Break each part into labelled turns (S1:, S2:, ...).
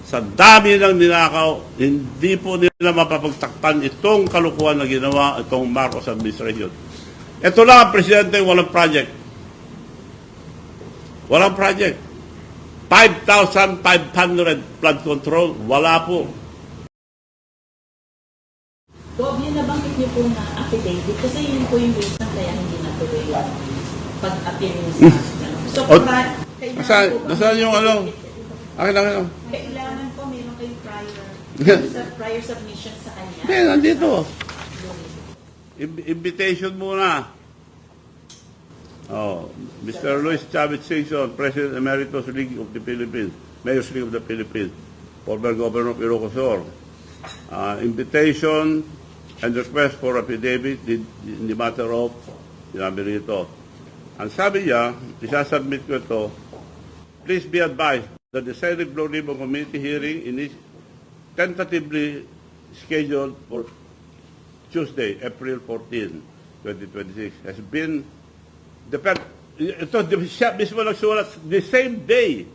S1: Sa dami ng ninakaw, hindi po nila mapapagtakpan itong kalukuhan na ginawa itong Marcos administration. Ito lang ang presidente, walang project. Walang project. 5,500 flood control, wala po.
S2: Bob, yun nabanggit niyo po na affidavit kasi yun po yung reason kaya hindi natuloy yung pag-appeal niyo sa So,
S1: nasaan yung ano? Akin.
S2: Kailangan po meron kayong prior submission sa kanya.
S1: Hindi, nandito. Invitation muna. Oh, Mr. Luis Chavez Singson, President Emeritus League of the Philippines, Mayor's League of the Philippines, former Governor of Ilocos Sur. Invitation and request for affidavit in the matter of sinabi rito. Ang sabi niya, isasubmit ko ito, please be advised that the Senate Blue Ribbon Committee hearing is tentatively scheduled for Tuesday, April 14, 2026, has been ito, siya mismo nagsulat the same day.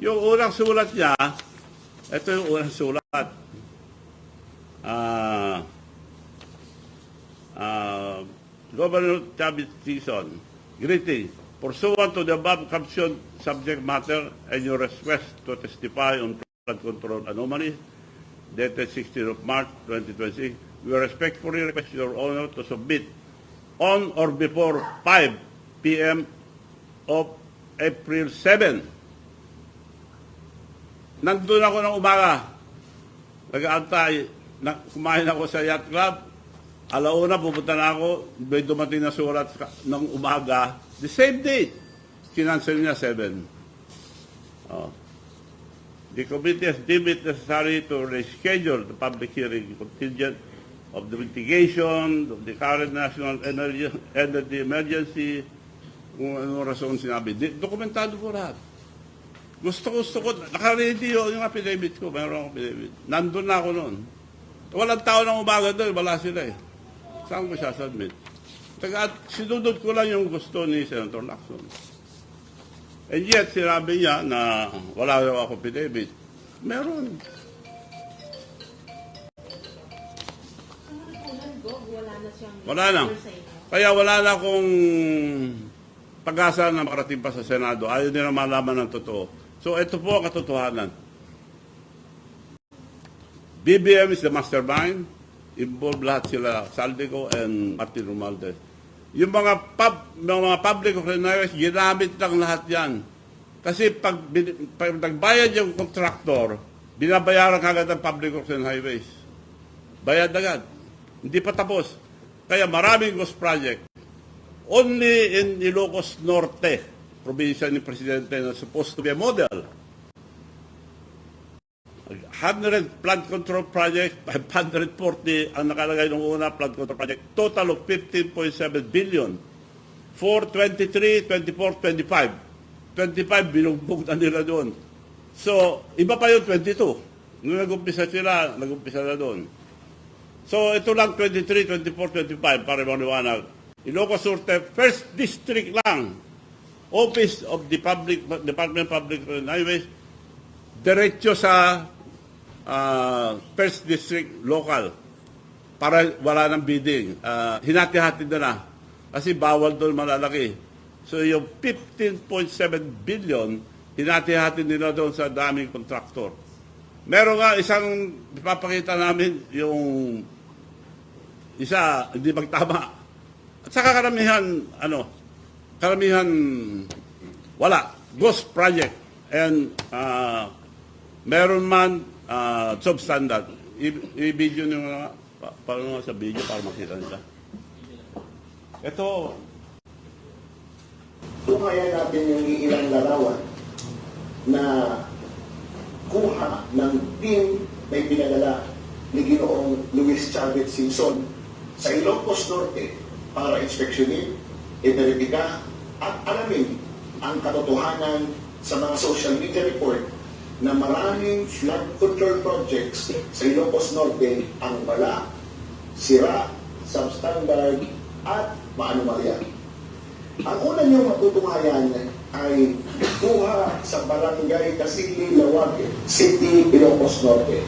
S1: Yung unang sulat niya, ito yung unang sulat. Governor Chavez Singson, greetings. Pursuant to the above captioned subject matter and your request to testify on flood control anomalies, dated 16th of March 2026, we respectfully request your honor to submit on or before 5 p.m. of April 7. Nandun ako ng umaga. Nag-aantay. Kumain ako sa yacht club. Alauna, pupunta na ako. May dumating na sulat ng umaga. The same date. Kinansel niya 7. Oh. The committee has deemed it necessary to reschedule the public hearing contingent of the mitigation of the current national energy emergency. Kung anong rason sinabi. Dokumentado ko lahat. Gusto ko, naka-ready yung affidavit ko. Mayroon akong affidavit. Nandun na ako noon. Walang tao ng umaga doon. Wala sila eh. Saan ko siya submit? Sinunod ko lang yung gusto ni Senator Lacson. And yet, sinabi niya na wala daw ako affidavit. Meron. Wala na. Kaya wala na akong pag-asa na makarating pa sa Senado. Ayaw nila malaman ng totoo. So, ito po ang katotohanan. BBM is the mastermind. Involved lahat sila, Saldico and Martin Romualdez. Yung mga public organizers, ginamit lang lahat yan. Kasi pag nagbayad yung contractor, binabayaran kagad ang public works and highways. Bayad agad. Hindi pa tapos. Kaya maraming ghost project. Only in Ilocos Norte, probinsya ni Presidente na supposed to be a model. 100 flood control projects, 540 ang nakalagay ng una flood control project. Total of 15.7 billion. For 23, 24, 25. 25, binugbog na nila doon. So, iba pa yung 22. Nung nag-umpisa sila, nag-umpisa na doon. So, ito lang 23, 24, 25 para maniwanag. Ilocos Norte, first district lang. Office of the Department of Public Highways, diretso sa first district local para wala ng bidding. Hinati-hati na. Kasi bawal doon malalaki. So yung 15.7 billion, hinati-hati nila doon sa daming kontraktor. Meron nga isang ipapakita namin yung isa, hindi magtama. At saka karamihan, wala. Ghost project. And meron man substandard. I-video nyo nga. Paano nga sa video para makita nila. Ito.
S3: Kung kaya natin yung ilang larawan na kuha ng team na ipinadala ni Ginoong Luis Chavez Singson sa Ilocos Norte para inspeksyonin, iberipika at alamin ang katotohanan sa mga social media report na maraming flood control projects sa Ilocos Norte ang wala, sira, substandard at maanumalya. Ang una niyong matutunghayan ay kuha sa Barangay Casili, Lawag City, Ilocos Norte.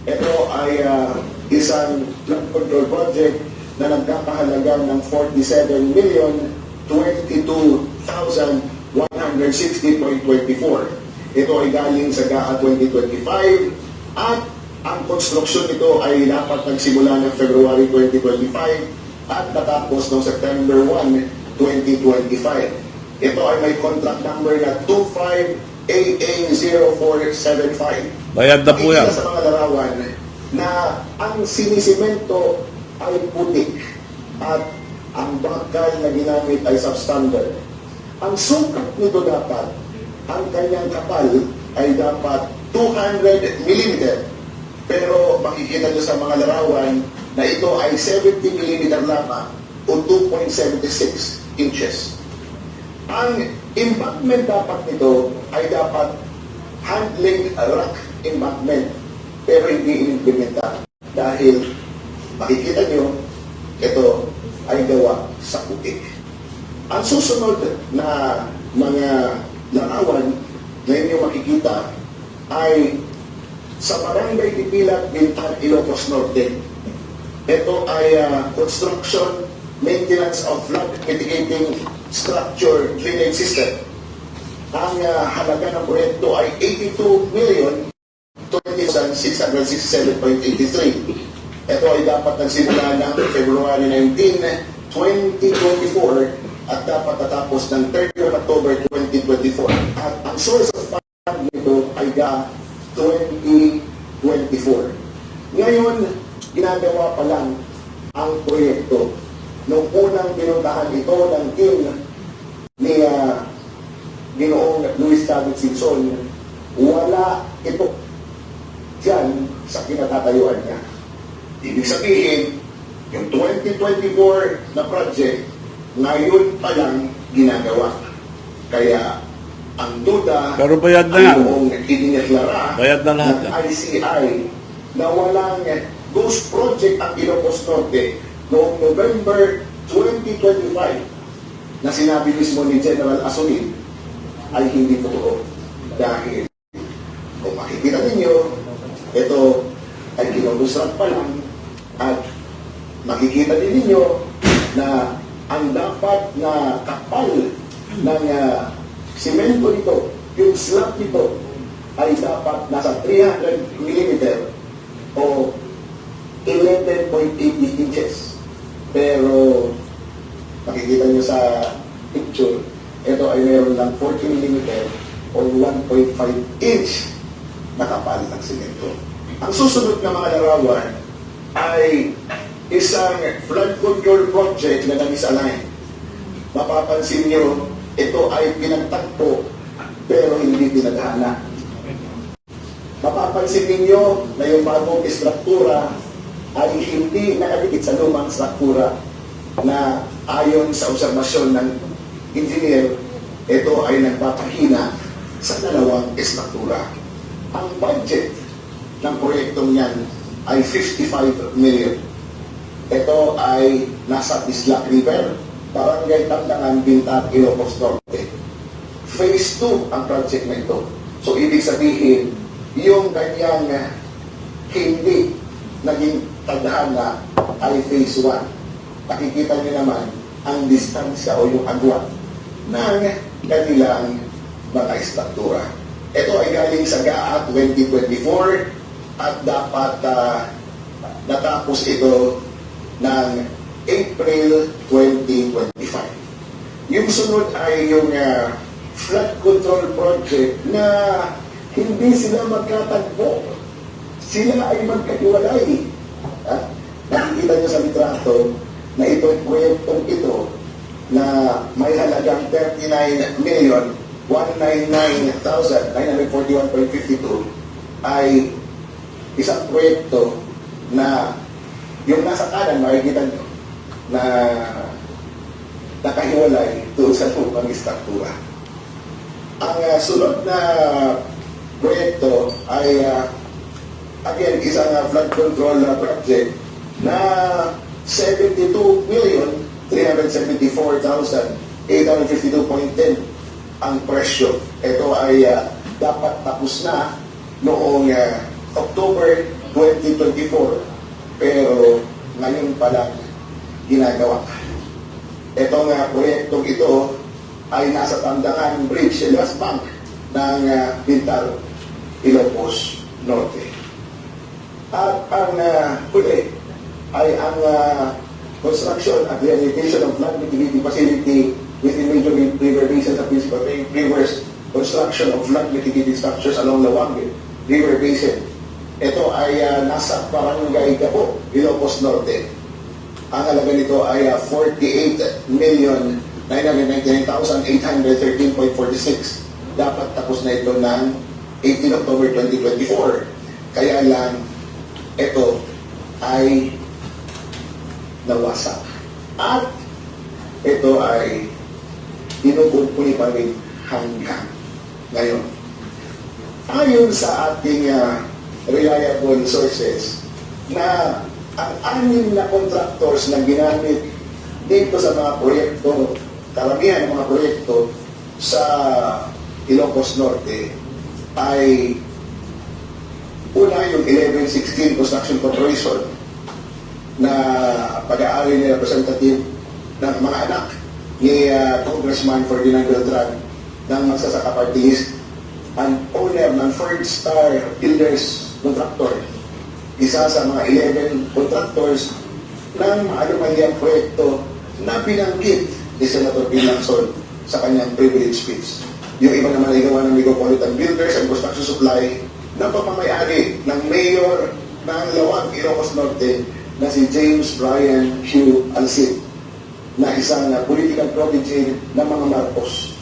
S3: Ito ay isang flood control project na nagkakahalaga ng 47,022,160.24. Ito ay galing sa GAA 2025 at ang konstruksyon nito ay dapat nagsimula ng February 2025 at natapos noong September 1, 2025. Ito ay may contract number na 25AA0475.
S1: Bayad na po yan.
S3: Nakikita sa mga larawan na ang sinisimento ay putik at ang bakal na ginamit ay substandard. Ang sukat nito dapat, ang kanyang kapal ay dapat 200 mm. Pero makikita nyo sa mga larawan na ito ay 70 mm lamang o 2.76 inches. Ang embankment dapat nito ay dapat handling rock embankment pero hindi inimplementa dahil makikita nyo ito ay gawa sa putik. Ang susunod na mga larawan na inyo makikita ay sa Barangay Dipilat, Bintan, Ilocos Norte. Ito ay construction, maintenance of flood mitigating structure drainage system. Ang halaga ng proyekto ay 82,020,667.83. Ito ay dapat nagsimula ng February 19, 2024 at dapat natapos ng 30 October 2024. At ang source of fund nito ay 2024. Ngayon, ginagawa pa lang ang proyekto. Noong unang pinuntahan ito ng team ni Ginoong Luis Chavez Singson, wala ito dyan sa kinatatayuan niya. Ibig sabihin, yung 2024 na project, ngayon pa lang ginagawa. Kaya, ang duda
S1: Pero bayad na yan.
S3: ang idineklara
S1: Bayad na lahat
S3: ng
S1: yan.
S3: ICI na walang ghost project ang Ilocos Norte noong November 2025 na sinabi mismo ni General Asolin ay hindi totoo. Dahil kung makikita ninyo, ito ay kinonstrust pa lang at makikita din ninyo na ang dapat na kapal ng simento nito, yung slab nito ay dapat nasa 300 mm o 11.80 inches. Pero makikita nyo sa picture, ito ay mayroon lang 40 mm o 1.5 inch na kapal ng simento. Ang susunod na mga larawan ay isang flood control project na nag-isalign. Mapapansin nyo, ito ay pinagtagpo pero hindi pinadhana. Mapapansin ninyo na yung bagong istruktura ay hindi nakadikit sa lumang struktura na ayon sa obserbasyon ng engineer, ito ay nagpapahina sa dalawang istruktura. Ang budget ng proyektong yan ay 55 million. Ito ay nasa Bislac River, Barangay Tandangan, Bintan, Ilocos Norte. Phase 2 ang project na ito. So, ibig sabihin, yung kanyang hindi naging tadhana ay phase 1. Nakikita niyo naman ang distansya o yung agwat ng kanilang mga istruktura. Ito ay galing sa GAA 2024 at dapat natapos ito ng April 2025. Yung sunod ay yung flood control project na hindi sila magkatagpo. Sila ay magkahiwalay. Nakikita nyo sa litrato na itong proyektong ito na may halagang 39,199,941.52 ay isang proyekto na yung nasa kanan makikita nyo na nakahiwalay doon sa lumang istruktura. Ang sunod na proyekto ay again isang flood control project na 72,374,852.10. ang presyo. Ito ay dapat tapos na noong October 2024, pero ngayon pa lang ginagawa. Itong proyektong ito ay nasa Tandangan Bridge, West Bank ng Bintaro, Ilocos Norte. At ang huli ay ang construction at rehabilitation of flood mitigating facility within major river basins at principal rivers, construction of flood mitigating structures along the Wangbe River Basin. Ito ay nasa Barangay Gabo, Ilocos Norte. Ang halaga nito ay 48,999,813.46. Dapat tapos na ito ng 18 October 2024. Kaya lang, ito ay nawasak. At ito ay inukumpuni pa rin hanggang ngayon. Ayon sa ating reliable sources na ang anim na contractors na ginamit dito sa mga proyekto, karamihan ng mga proyekto sa Ilocos Norte ay una yung 1116 Construction Corporation na pag-aari ni representative ng mga anak ni Congressman Ferdinand Beltran ng Magsasaka Party List, ang owner ng Third Star Builders Contractor, isa sa mga 11 contractors ng anomalyang proyekto na binanggit ni Senator Pinanson sa kanyang privilege speech. Yung iba naman ay gawa ng Metropolitan Builders and Construction Supply na pamamayari ng Mayor ng Lawag, Ilocos Norte na si James Brian Hugh Alcid, na isang political protege ng mga Marcos.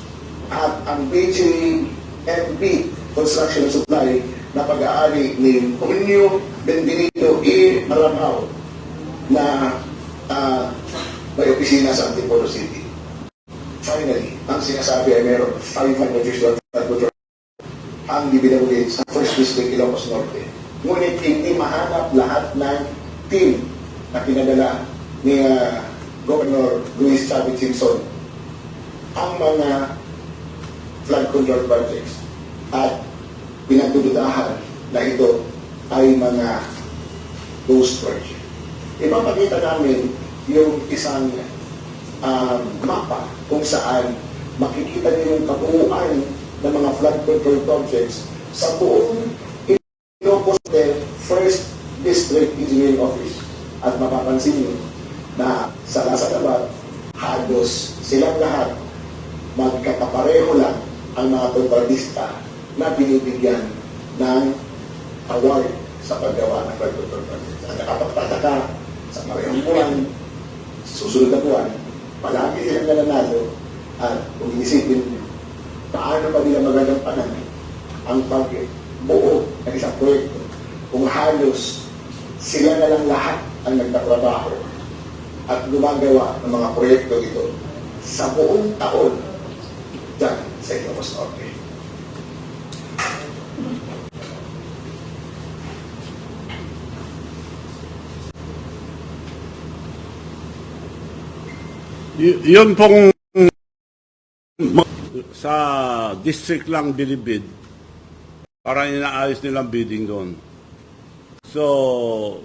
S3: At ang BJMP Construction Supply na pag-aari ni Junio Benvenito E. Maramao na may opisina sa Antipolo City. Finally, ang sinasabi ay meron 500 visual ang ibinawin sa First District Ilocos Norte. Ngunit hindi mahanap lahat ng team na pinadala ni Governor Luis Chavez Singson ang mga flood control projects at pinagdududahan na ito ay mga ghost project. Ipapakita namin yung isang mapa kung saan makikita niyo yung kabuuan ng mga flood control projects sa buong Ilocos Norte First District Engineering Office. At mapapansin niyo na sa Labat, halos silang lahat magkakapareho lang ang mga kontrabista na binibigyan ng award sa paggawa ng flood control projects. Ang nakapagtataka sa parehong buwan, susunod na buwan, palagi silang nananalo at kung inisipin paano pa nila magagampanan ang pagbuo ng isang proyekto kung halos sila na lang lahat ang nagtatrabaho at gumagawa ng mga proyekto ito sa buong taon dyan sa Ilocos Norte.
S1: Yun pong sa district lang binibid, parang inaayos nilang bidding doon. So,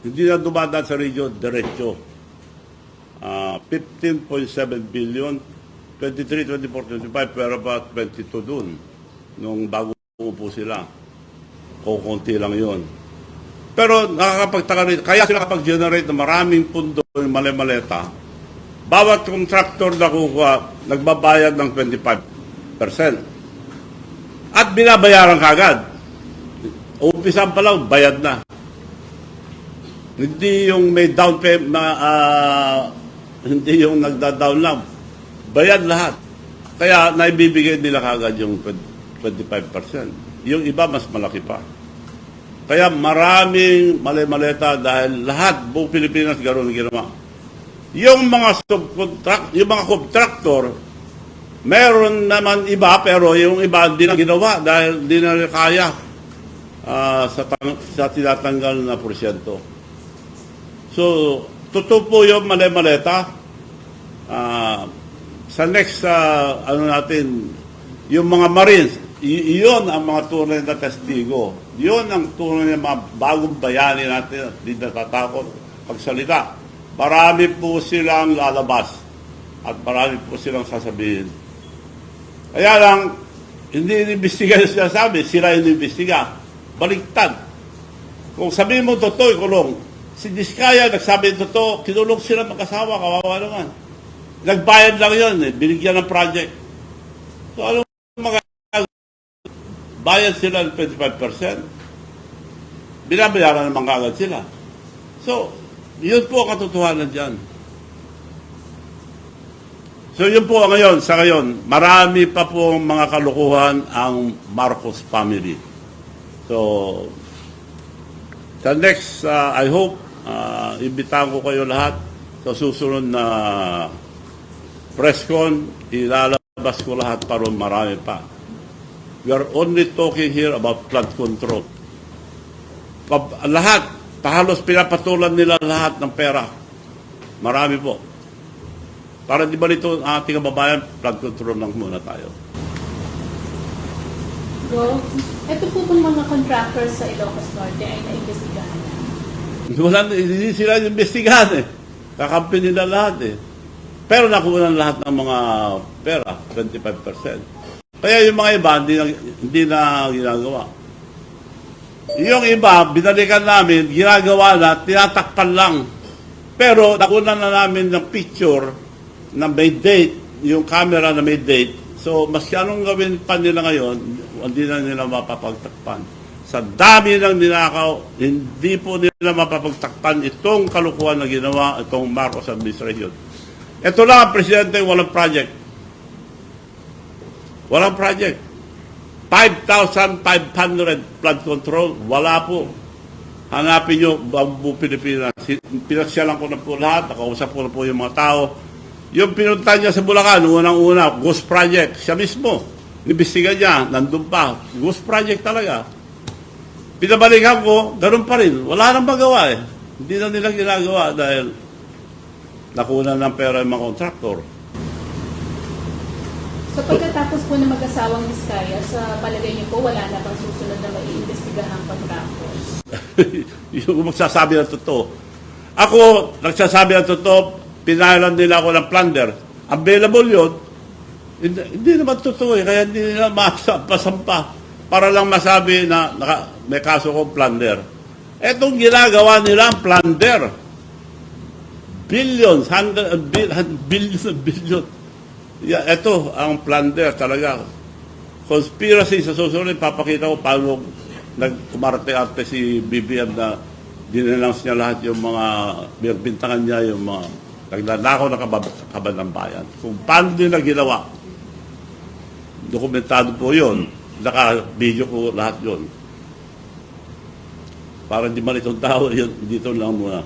S1: hindi na dumadaan sa region, diretso. 15.7 billion, 23, 24, 25, pero about 22 doon. Nung bago po sila. Kukunti lang yon. Pero nakakapagtaka rin, kaya sila kapag-generate ng maraming pundo yung mali-maleta, bawat contractor na kukuha, nagbabayad ng 25%. At binabayaran kagad. Umpisan pa lang, bayad na. Hindi yung may down payment na hindi yung nagda-down lang. Bayad lahat. Kaya naibibigay nila kagad yung 25%. Yung iba mas malaki pa. Kaya maraming mali-maleta dahil lahat buong Pilipinas ganoon ang ginawa. Yung mga yung mga contractor, meron naman iba pero yung iba hindi na ginawa dahil hindi na kaya sa tinatanggal na porsyento. So, totoo po yung mali-maleta. Sa next, yung mga Marines, iyon ang mga tunay na testigo. Yun ang tunay na mga bagong bayani natin at hindi natatakot pagsalita. Marami po silang lalabas at marami po silang sasabihin. Kaya lang, hindi inimbestiga yung sinasabi, sila inimbestiga. Baliktad. Kung sabihin mo totoo, ikulong. Si Diskaya, nagsabi ng totoo, kinulong sila mag-asawa, kawawa naman. Nagbayad lang yun, binigyan ng project. So, ano bayad sila ng 25%. Binabayaran naman kagad sila. So, yun po ang katotohanan dyan. So, yun po ngayon, sa ngayon, marami pa po mga kalukuhan ang Marcos family. So, sa next, I hope, imbitahan ko kayo lahat sa susunod na press con, ilalabas ko lahat para marami pa. We are only talking here about flood control. Lahat, halos pinapatulan nila lahat ng pera. Marami po. Para di ba nito ang ating kababayan, flood control lang muna tayo.
S4: So, ito po pong mga contractors sa Ilocos Norte ay naimbestigahan na.
S1: Wala, hindi sila investigahan eh. Kakampi nila lahat eh. Pero nakuha lahat ng mga pera, 25%. Kaya yung mga iba, hindi na ginagawa. Yung iba, binalikan namin, ginagawa na, tinatakpan lang. Pero nakuha na namin ng picture na may date, yung camera na may date. So, maski anong gawin pa nila ngayon, hindi na nila mapapagtakpan. Sa dami ng ninakaw, hindi po nila mapapagtakpan itong kalukuhan na ginawa itong Marcos administration. Ito lang ang presidente, walang project. Walang project. 5,500 flood control, wala po. Hanapin nyo, Bambu Pilipinas. Pinaksyalan ko na po lahat, nakausap ko na po yung mga tao. Yung pinunta niya sa Bulacan, unang-una, Ghost Project, siya mismo. Nibestigan niya, nandun pa. Ghost Project talaga. Pinabalikan ko, ganun pa rin. Wala nang magawa eh. Hindi na nila ginagawa dahil nakuha ng pera yung mga kontraktor.
S4: So pagkatapos po na mag-asawang Diskaya, sa palagay niyo po, wala na bang susunod na maiimbestigahang contractors?
S1: Yung magsasabi ng totoo. Ako, nagsasabi ng totoo, pinahalan nila ako ng plunder. Available yun, hindi naman totoo eh, kaya hindi nila masampa para lang masabi na may kaso kong plunder. Etong ginagawa nila, plunder. Billions, billion. Yeah, ito ang plunder talaga. Conspiracy sa susunod, papakita ko paano nag-umarte-arte si BBM na dinannounce niya lahat yung mga bintangan niya, yung mga nagnanakaw na kaban ng bayan. Kung paano nila ginawa, dokumentado po yun. Naka-video ko lahat yun. Para hindi man itong tao, yun, dito lang muna.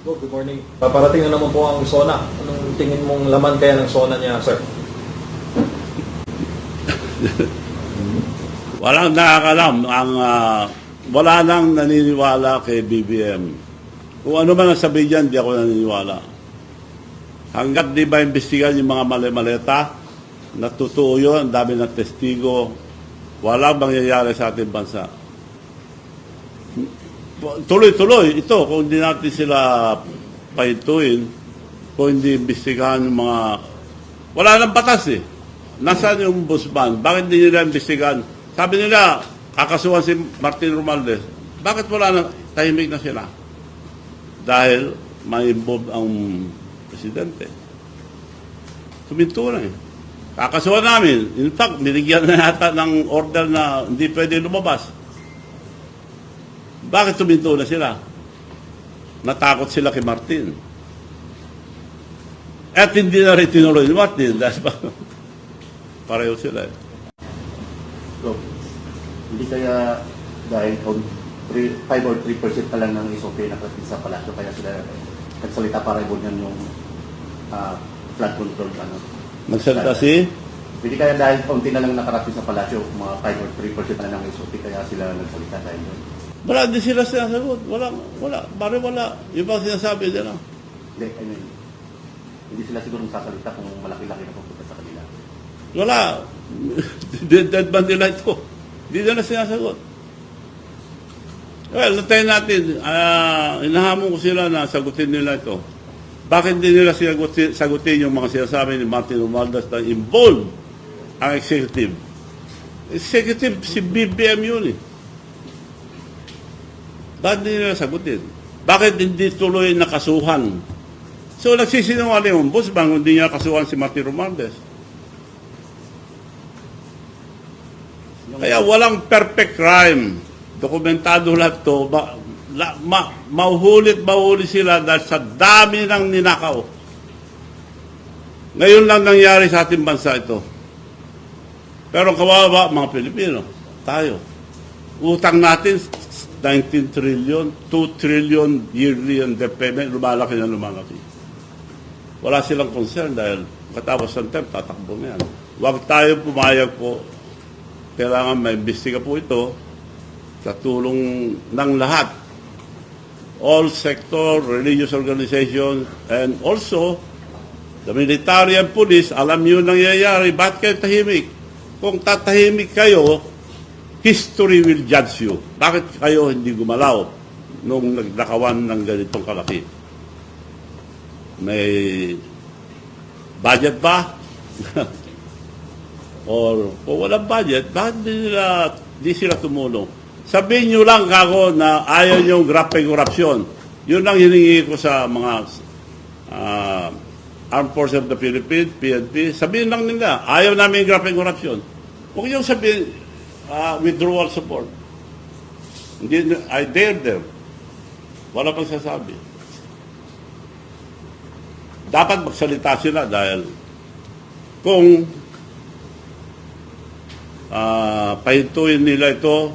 S5: Good morning. Parating na naman po ang SONA. Anong tingin mong laman kaya ng SONA niya, sir?
S1: Walang nakakalam. Wala nang naniniwala kay BBM. Kung ano man ang sabihin dyan, di ako naniniwala. Hanggat di ba imbestigan yung mga mali-maleta, natutuo yun, ang dami ng testigo, walang mangyayari sa ating bansa. Tuloy-tuloy, ito, kung hindi natin sila pahintuin, kung hindi imbestigahan yung mga... Wala nang batas eh. Nasaan yung Busban? Bakit hindi nila imbestigahan? Sabi nila, kakasuhan si Martin Romualdez. Bakit wala nang tahimik na sila? Dahil may involved ang presidente. Tuminto na eh. Kakasuhan namin. In fact, binigyan na yata ng order na hindi pwede lumabas. Bakit tuminto na sila? Natakot sila kay Martin. At hindi na rin tinuloy ni Martin dahil pareho sila eh.
S6: So, hindi kaya dahil 5 or 3% pa lang ng SOP nakarating sa palasyo kaya sila nagsalita para ibunyan yung flood control
S1: Nagsalita si?
S6: Hindi kaya dahil kaunti na lang nakarating sa palasyo, mga 5 or 3% na lang ng SOP kaya sila nagsalita dahil yun.
S1: Wala, hindi sila sinasagot. Wala. Bari wala. Yung bang sinasabi nila.
S6: Hindi, I mean, hindi sila siguro sasalita kung malaki-laki na pupunta sa kanila.
S1: Wala. Dead ba nila ito? Hindi nila sinasagot. Well, natayin natin. Inahamon ko sila na sagutin nila ito. Bakit hindi nila sagutin yung mga sinasabi ni Martin Romualdez na involved ang executive? Executive, si BBM yun eh. Bakit hindi nila sagutin? Bakit hindi tuloy nakasuhan? So, nagsisinungaling yung Ombudsman, hindi niya kasuhan si Martin Romualdez. Kaya walang perfect crime. Dokumentado lahat to. Mahuli sila dahil sa dami ng ninakaw. Ngayon lang nangyari sa ating bansa ito. Pero kawawa mga Pilipino, tayo. Utang natin 19 trillion, 2 trillion yearly and debt payment, lumalaki na lumalaki. Wala silang concern dahil katapos ng term, tatakbo na yan. Huwag tayo pumayag po. Kailangan maimbestiga po ito sa tulong ng lahat. All sector, religious organizations, and also the military and police, alam niyo nangyayari, bakit kayo tahimik? Kung tatahimik kayo, history will judge you. Bakit kayo hindi gumalaw nung nagnakawan ng ganitong kalaki? May budget ba? Or kung walang budget, bakit di sila tumulong? Sabihin nyo lang kako na ayaw nyo grappling korupsyon. Yun lang hiningi ko sa mga Armed Forces of the Philippines, PNP. Sabihin lang nila, ayaw namin grappling korupsyon. Huwag nyo sabihin, withdrawal support. Hindi, I dare them. Wala pang sasabi. Dapat magsalita sila dahil kung pahintuin nila ito,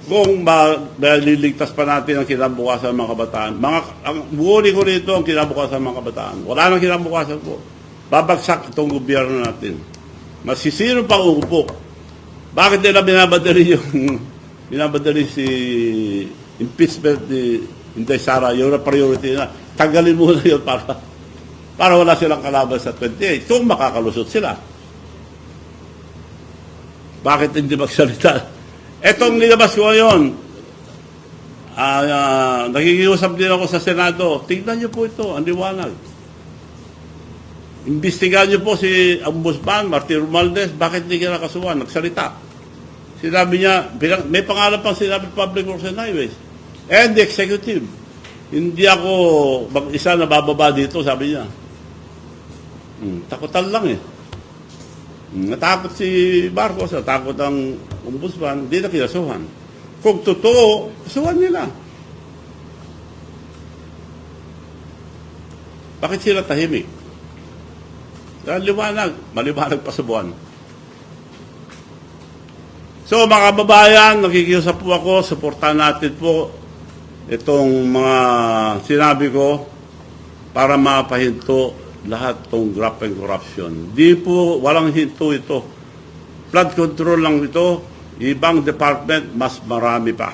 S1: kung maliligtas pa natin ang kinabukasan ng mga kabataan. Ang buhuli ko rito ang kinabukasan ng mga kabataan. Wala nang kinabukasan po. Babagsak itong gobyerno natin. Masisino pang uupo. Bakit nila binabadali si impeachment ni Inday Sara? Yun ang priority na. Tanggalin muna yun para wala silang kalaban sa 28. Kung makakalusot sila. Bakit hindi magsalita? Etong nilabas ko ngayon, nakikiusap din ako sa Senado. Tingnan niyo po ito, ang liwanag. Imbestigahan niyo po si Ombudsman, Martin Romualdez, bakit hindi ka nakasuhan? Nagsalita. Sinabi niya, may pangalan pang sinabi Public Works and Highways. And the executive. Hindi ako mag-isa na bababa dito, sabi niya. Takutan lang eh. Natakot si Marcos, natakot ang Ombudsman, hindi na kinasuhan. Kung totoo, kasuhan nila. Bakit sila tahimik? Dahil maliwanag pa sa buwan. So mga kababayan, nakikiusap po ako, suportahan natin po itong mga sinabi ko para mapahinto lahat itong grappling corruption. Di po, walang hinto ito. Flood control lang ito. Ibang department, mas marami pa.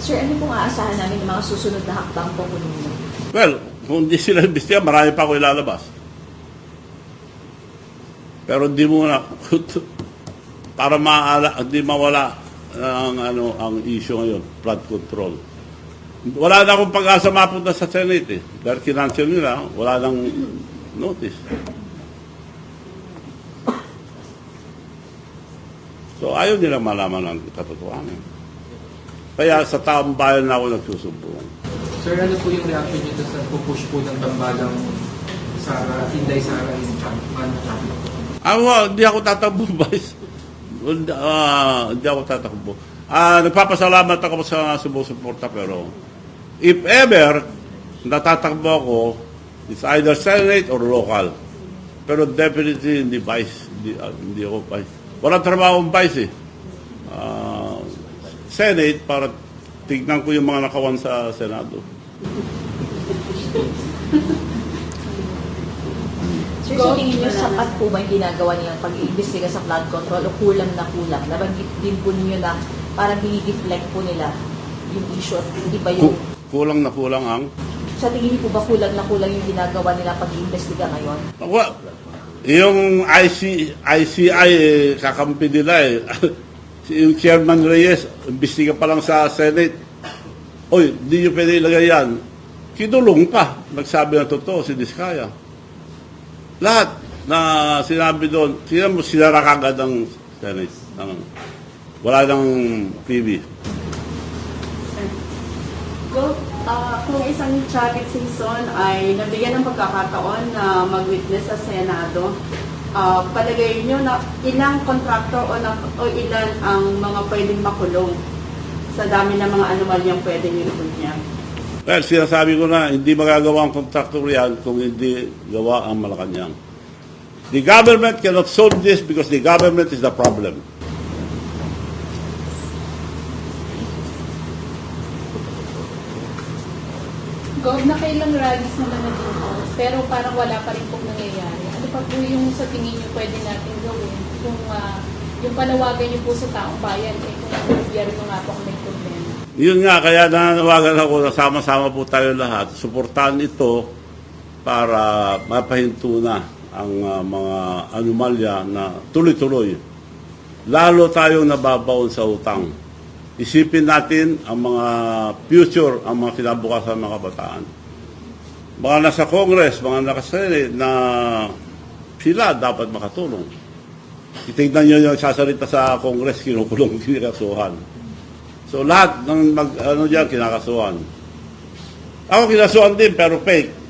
S2: Sir, ano pong aasahan namin ng mga susunod na hakbang po ninyo?
S1: Well, kung hindi sila imbestiga, marami pa ako ilalabas. Pero hindi muna, para hindi mawala ang issue ngayon, flood control. Wala na akong pag-asa mapunta sa Senate eh. Dahil kinansel nila, wala nang notice. So ayaw nila malaman ang katotohanan. Kaya sa taong bayan na ako nagsusumbong.
S7: Sir, ano po yung reaction nyo sa pupush po ng tambagang Inday Sara in
S1: Hindi ako tatakbo, Vice. Hindi ako tatakbo. Nagpapasalamat ako sa sumusuporta pero if ever natatakbo ako, it's either Senate or local. Pero definitely hindi Vice. Hindi ako Vice. Walang trabaho ang Vice eh. Senate para tignan ko yung mga nakawan sa Senado.
S2: Sir, sa tingin niyo, sapat po ba yung ginagawa nilang pag-iimbestiga sa flood control o kulang na kulang? Nabanggit din po ninyo na parang dinideflect po nila yung issue at hindi ba yung...
S1: Kulang na kulang ang?
S2: Sa tingin niyo po ba kulang na kulang yung ginagawa nila pag-iimbestiga ngayon?
S1: Yung ICI, kakampi nila eh. Yung Chairman Reyes, imbestiga pa lang sa Senate. Oy, di nyo pwede ilagay yan. Kinulong pa. Nagsabi ng totoo si Diskaya. Lahat na sinabi doon, sinara kagad ng Senate. Wala nang TV.
S8: Kung isang Chavez Singson ay nabigyan ng pagkakataon na mag-witness sa Senado, palagay nyo na ilang kontraktor o ilan ang mga pwedeng makulong sa dami ng mga anomalyang pwedeng i-report niya?
S1: Well, sinasabi ko na, hindi magagawa ang kontraktor yan kung hindi gawa ang Malacanang. The government cannot solve this because the government is the problem.
S4: Gov, nakailang rallies naman na dito, pero parang wala pa rin pong nangyayari. Ano pa po yung sa tingin niyo pwede natin gawin kung yung panawagan niyo po sa taong bayan, kung ang gobyerno nga po ang may problema?
S1: Yun nga, kaya nananawagan ako na sama-sama po tayo lahat. Suportahan ito para mapahinto na ang mga anomalya na tuloy-tuloy. Lalo tayong nababaon sa utang. Isipin natin ang mga future, ang mga kinabukasan ng mga kabataan. Mga nasa Congress, mga nakasenate na sila dapat makatulong. Itignan nyo yung sasalita sa Congress, kinukulong, kinakasuhan. So lahat ng kinakasuhan. Ako kinasuhan din, pero fake.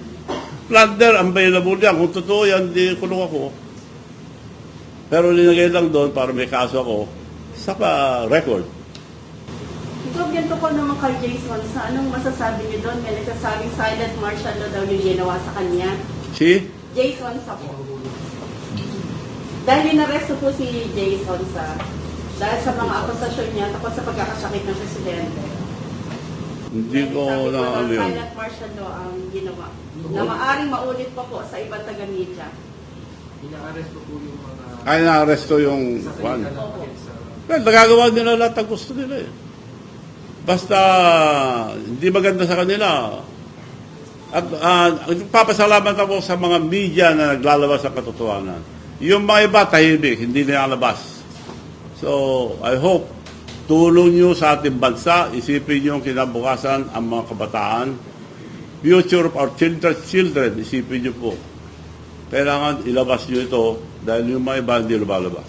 S1: Plunder, available yan. Kung totoo yan, di kulong ako. Pero linagay lang doon para may kaso ako sa record.
S8: Ito, ganito po naman kay Jason, sa anong masasabi niyo doon? May nagsasabing silent martial law daw yung ginawa sa kanya.
S1: Si?
S8: Jason sa po. Dahil inaresto po si Jason sa dahil sa mga akusasyon niya tapos sa pagkakasakit ng presidente.
S1: Hindi ko
S8: Sabi
S1: na
S8: po
S1: ano yun.
S8: silent martial law ang ginawa. Na maaring maulit pa po sa ibang taga-media.
S7: Ina-arrest po yung mga
S1: Ay, na-arresto yung
S7: sa
S1: one.
S7: sa
S1: Well, nagagawa nila lahat ang gusto nila eh. Basta hindi maganda sa kanila. At papasalamat ako sa mga media na naglalabas ng katotohanan. Yung mga iba, tahimik, hindi nilalabas. So, I hope, tulong nyo sa ating bansa, isipin nyo ang kinabukasan ang mga kabataan, future of our children, isipin nyo po. Kailangan ilabas nyo ito dahil yung mga iba hindi lumalabas.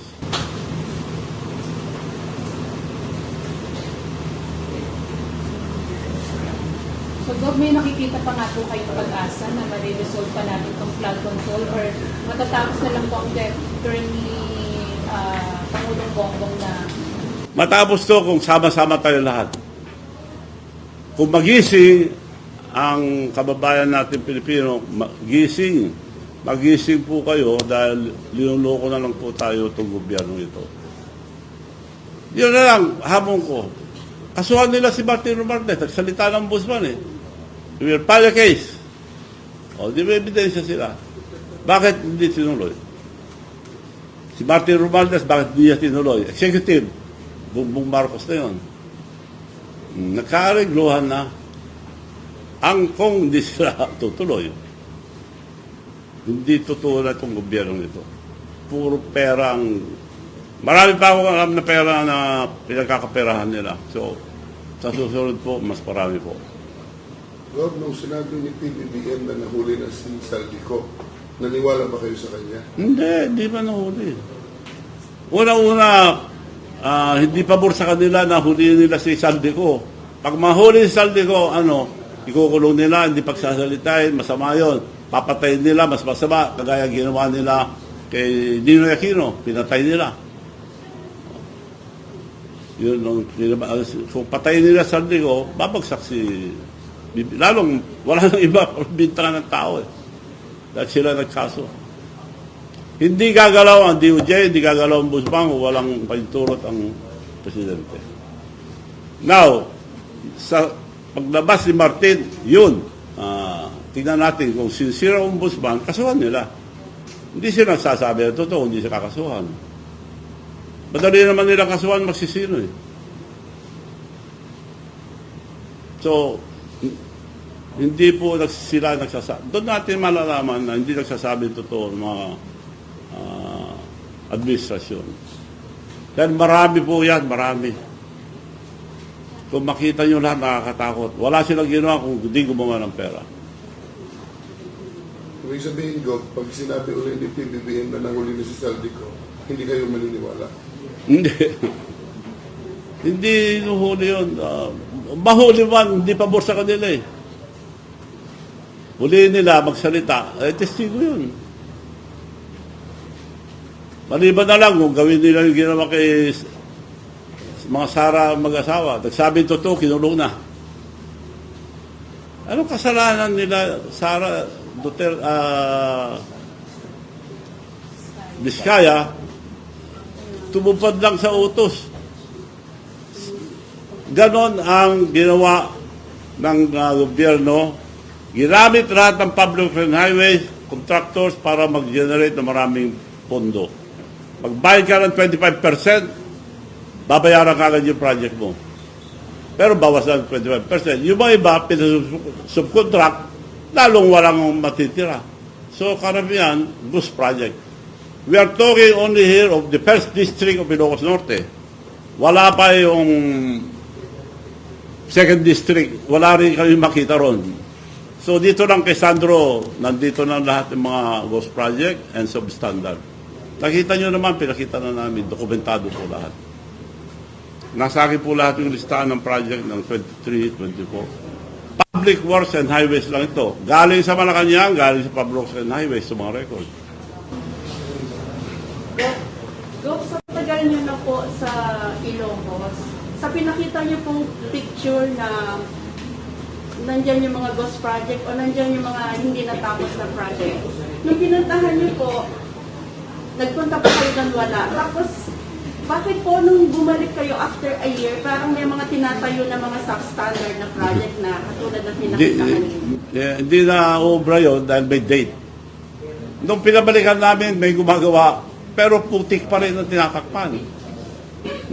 S4: So, Gov, may nakikita pa nga po kayo pag-asa na ma-resolve pa natin itong flood control or matatapos na lang po ang term ni Pangulong Bongbong na
S1: Matapos to kung sama-sama tayo lahat. Kung magising ang kababayan natin Pilipino, magising po kayo dahil linuloko na lang po tayo itong gobyerno ito. Yun na lang, hamon ko. Kasuhan nila si Martin Romualdez, nagsalita ng Busman eh. We will file a case. O, di ba ebidensya sila? Bakit hindi tinuloy? Si Martin Romualdez, bakit hindi niya tinuloy? Executive, Bongbong Marcos na yun. Nagkaarigluhan na ang kung hindi sila tutuloy. Hindi totoo na itong gobyerno nito. Puro pera ang... Marami pa akong alam na pera na pinagkakaperahan nila. So, sa susunod po, mas marami po.
S9: Rob, nung sinabi ni PBBM na nahuli na si Saldico, naniwala ba kayo sa kanya?
S1: Hindi pa nahuli. Una-una, hindi pabor sa kanila na huliin nila si Saldico. Pag mahuli si Saldico, ikukulong nila, hindi pagsasalitain, masama yun. Papatayin nila, mas masama, kagaya ginawa nila kay Ninoy Aquino, pinatay nila. Yun, kung patayin nila sa Saldico, babagsak si... Lalong, wala nang iba, bintangan ng tao eh. Dahil sila nagkaso. Hindi gagalaw ang DOJ, hindi gagalaw ang Busbang, walang painturot ang presidente. Now, sa paglabas ni Martin, yun, tingnan natin kung sincere ang Busbang, kasuhan nila. Hindi sila nagsasabi na totoo, hindi sila kakasuhan. Madali naman nila kasuhan, magsisino eh. So, hindi po sila nagsasabi. Doon natin malalaman na hindi nagsasabi totoo mga administrasyon. Dahil marami po yan, marami. Kung makita nyo lahat, nakakatakot. Wala silang ginawa kung hindi gumawa ng pera.
S9: Ibig sabihin, Gov, pag sinabi ulit ni PBBM na nahuli na si Saldico, hindi kayo maniniwala.
S1: Hindi. Hindi nuhuli yun. Mahuli man, hindi pabor sa kanila eh. Huliin nila, magsalita. Testigo yun. Maliban na lang kung gawin nila yung ginawa kay mga Sara mag-asawa. Nagsabi totoo, kinulong na. Anong kasalanan nila, Sara Duterte, Vizcaya, tumupad lang sa utos. Ganon ang ginawa ng gobyerno. Ginamit lahat ng public and highway contractors para mag-generate ng maraming pondo. Magbayad ka ng 25%, babayaran ka agad yung project mo. Pero bawas lang 25%. Yung mga iba, subcontract, lalong walang matitira. So, karamihan, ghost project. We are talking only here of the first district of Ilocos Norte. Wala pa yung second district. Wala rin kami makita ron. So, dito lang kay Sandro, nandito na lahat ng mga ghost project and substandard. Nakita nyo naman, pinakita na namin, dokumentado po lahat. Nasa akin po lahat yung listahan ng project ng 23, 24. Public Works and Highways lang ito. Galing sa Malacanang, galing sa Public Works and Highways, sa mga record.
S8: Gov, sa tagal nyo na po sa Ilocos, sa pinakita nyo pong picture na nandyan yung mga ghost project o nandyan yung mga hindi natapos na project, nung pinuntahan nyo po, nagpunta po kayo ng wala. Tapos, bakit po nung bumalik kayo after a year, parang may mga tinatayo na mga substandard na project na katulad ng pinakita kanina?
S1: Hindi na obra yun dahil may date. Nung pinabalikan namin, may gumagawa, pero putik pa rin ang tinatakpan.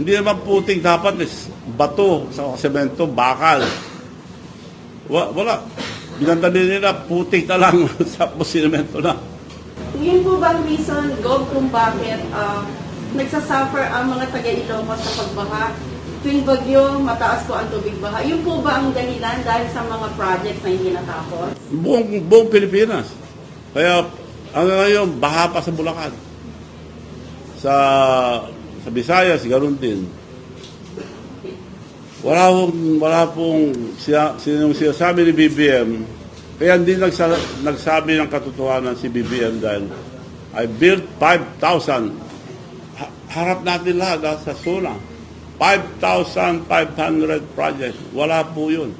S1: Hindi naman putik dapat is bato, sa semento, bakal. Wala. Binandali nila, putik na lang sa semento na.
S8: Yun po ba ang reason, Gov, kung bakit nagsasuffer ang mga taga-Ilocos sa pagbaha? Tuwing bagyo, mataas po ang tubig baha. Yun po ba ang dahilan dahil sa mga projects na hindi natapos?
S1: Buong Pilipinas. Kaya hanggang ngayon, baha pa sa Bulacan. Sa Visayas, ganoon din. Wala pong sinasabi ni BBM. Kaya hindi nagsabi ng katotohanan si BBM dahil I built 5,000. Harap natin lahat sa SONA. 5,500 projects. Wala po yun.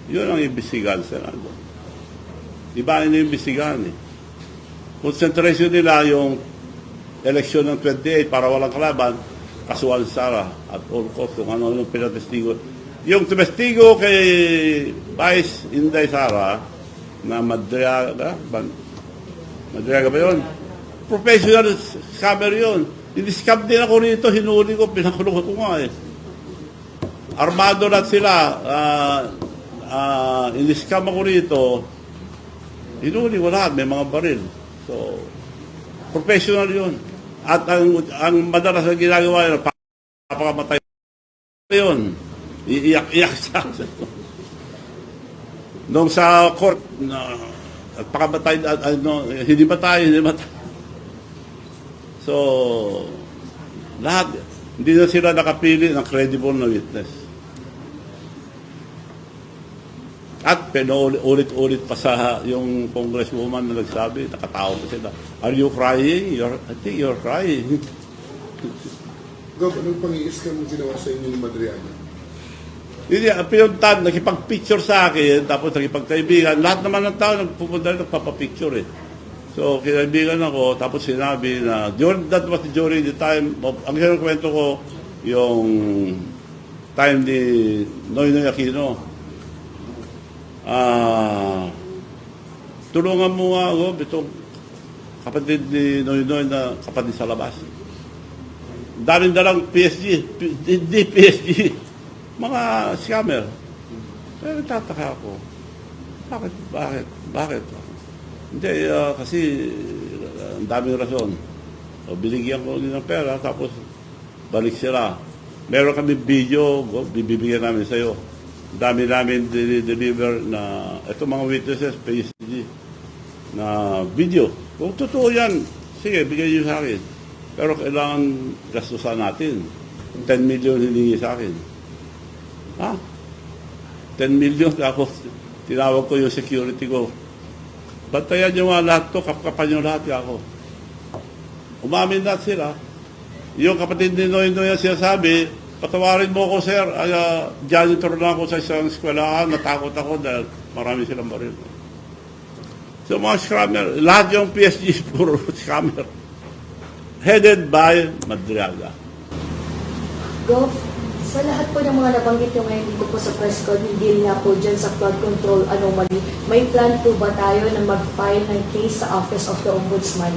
S1: Yun ang ibisigan sa Senado. Iba ang inimbisigan eh. Concentration nila yung eleksyon ng 28 para walang kalaban, kasuhan Sara at all cost kung ano yung pinatestigo. Yung tumestigo kay Vice Inday Sara na Madriaga ba yun? Professional scammer yun. Ini-scam din ako rito, hinuli ko, pinakulong ko nga eh. Armado lahat sila, ini-scam ako rito, hinuli ko lahat, may mga baril. So, professional yun. At ang madalas na ginagawa yun, papakamatay yun. Iiyak-iyak siya. Nung sa court, at pakamatay, hindi matay. So, lahat, hindi na sila nakapili ng credible na witness. At ulit-ulit pa sa yung congresswoman na nagsabi, nakatawa pa sila, are you crying? I think you're crying.
S9: Gov, anong pang-i-scam ginawa sa inyo ni Madriaga?
S1: Hindi, pinuntan, nakipag-picture sa akin, tapos nakipagkaibigan. Lahat naman ng tao nagpupunta rin, nagpapapicture eh. So, kinaibigan ako, tapos sinabi na, that was during the time, ang kwento ko, yung time ni Noynoy Aquino. Tulungan mo nga ako, itong kapatid ni Noynoy na kapatid sa labas. Daring dalang PSG, hindi PSG. Mga scammer. Pero tataka ako. Bakit? Hindi, kasi ang daming rason. O binigyan ko ng pera, tapos balik sila. Meron kami video, bibigyan namin sa'yo. Dami namin deliver na, ito mga witnesses, PSG, na video. Kung totoo yan, sige, bigay nyo sa akin. Pero kailangan gastusan natin. 10 million hiningi sa akin. Ha? 10 million, tapos tinawag ko yung security ko. Bantayan nyo nga lahat to, kapkapan nyo lahat ako. Umamin lahat sila. Yung kapatid ni Noy Noy ang sinasabi, patawarin mo ako, sir. Janitor lang ako sa isang eskwelahan. Natakot ako dahil marami silang baril. So mga scammer, lahat yung PSG puro scammer. Headed by Madriaga.
S2: Gov, sa lahat po ng mga nabanggit nyo ngayon dito po sa press con, hindi nga po dyan sa flood control anomaly, may plan po ba tayo na mag-file ng case sa Office of the Ombudsman?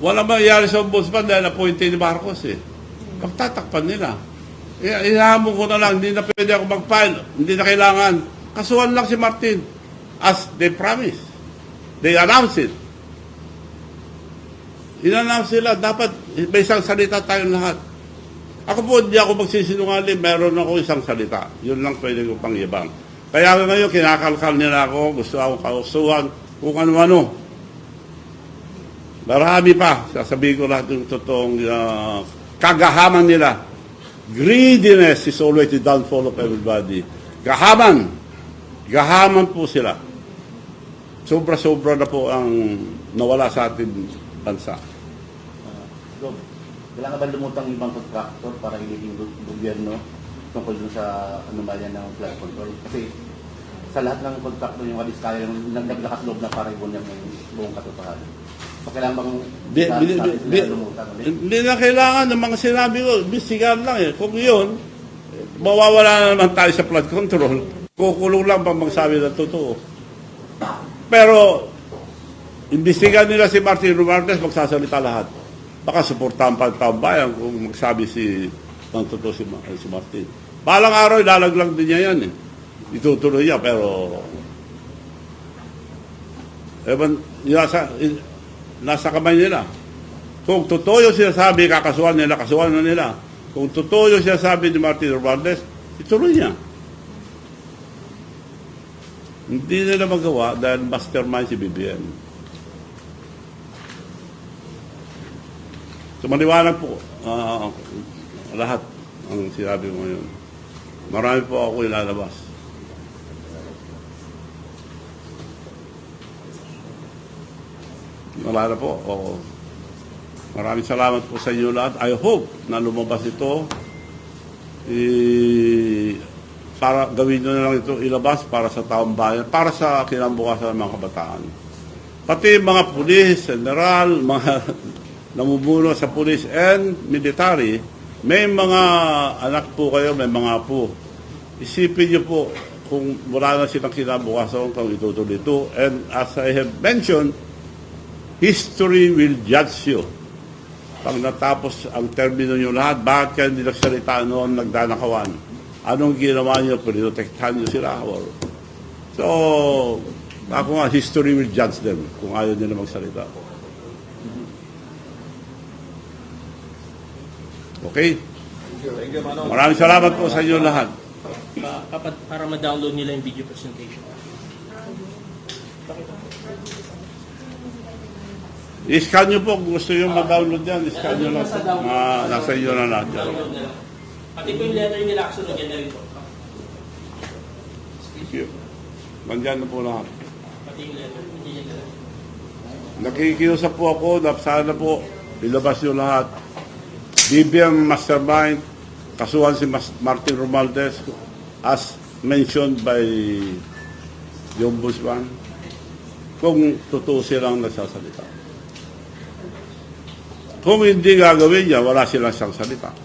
S1: Walang mangyayari sa ombudsman dahil appointee ni Marcos eh. Pagtatakpan nila. Inahamon ko na lang, hindi na pwede ako mag-file, hindi na kailangan. Kasuhan lang si Martin. As they promised. They announced it. In-announce sila, dapat may isang salita tayong lahat. Ako po, hindi ako magsisinungaling, meron ako isang salita. Yun lang pwede ko pangyabang. Kaya ngayon, kinakalkal nila ako, gusto akong kausuhan, kung ano-ano. Marami pa, sasabihin ko lahat yung totoong kagahaman nila. Greediness is always the downfall of everybody. Gahaman. Gahaman po sila. Sobra-sobra na po ang nawala sa ating bansa.
S6: Rob, kailangan ba lumutang ibang contractor para hilingin gobyerno tungkol dun sa anomalya ng flood control? Kasi sa lahat ng contractor yung kadiskaya yung naglakas loob na para ibon yung buong katotohanan. So kailangan bang lumutang ulit?
S1: Hindi na kailangan ng mga sinabi ko. Bisigan lang eh. Kung yun, mawawala na naman tayo sa flood control. Kukulong lang pang magsabi ng totoo. Pero, imbestigan nila si Martin Romualdez, magsasalita lahat. Baka suportahan pa ang taong bayan kung magsabi ng totoo si Martin. Balang araw, ilalaglag din niya yan eh. Itutuloy niya, pero nasa kamay nila. Kung totoo yung sinasabi, kakasuhan nila, kasuhan na nila. Kung totoo yung sinasabi ni Martin Romualdez, ituloy niya. Hindi nila magawa dahil mastermind si BBM. So maliwanag po lahat ang sinabi mo ngayon. Marami po ako ilalabas. Wala na po. Maraming salamat po sa inyo lahat. I hope na lumabas ito. Para gawin nyo na lang ito ilabas para sa taong bayan, para sa kinabukasan ng mga kabataan. Pati mga pulis, general, mga namumuno sa pulis and military, may mga anak po kayo, may mga apo. Isipin nyo po kung wala na silang kinabukasan kung itutuloy ito. And as I have mentioned, history will judge you. Pag natapos ang termino nyo lahat, bakit kayo hindi nagsalita noon nagdanakawan? Anong ginawa nyo? Pinotektahan nyo sila? So, ako nga, history will judge them kung ayaw nila magsalita. Okay?
S5: Thank you, Manong.
S1: Maraming salamat po sa inyo lahat.
S10: Para ma-download nila yung video presentation.
S1: I-scan nyo po kung gusto nyo ma-download yan. I-scan nyo lang. Nasa inyo na lahat.
S10: Pati po yung letter nila, kasunod yan na rin po.
S1: Thank you. Nandyan na po lahat.
S10: Pati yung letter, hindi yan na rin.
S1: Nakikiusap po ako na sana po ilabas nyo lahat. BBM Mastermind, kasuhan si Martin Romualdez as mentioned by the Ombudsman kung totoo silang nagsasalita. Kung hindi gagawin niya, wala silang siyang salita.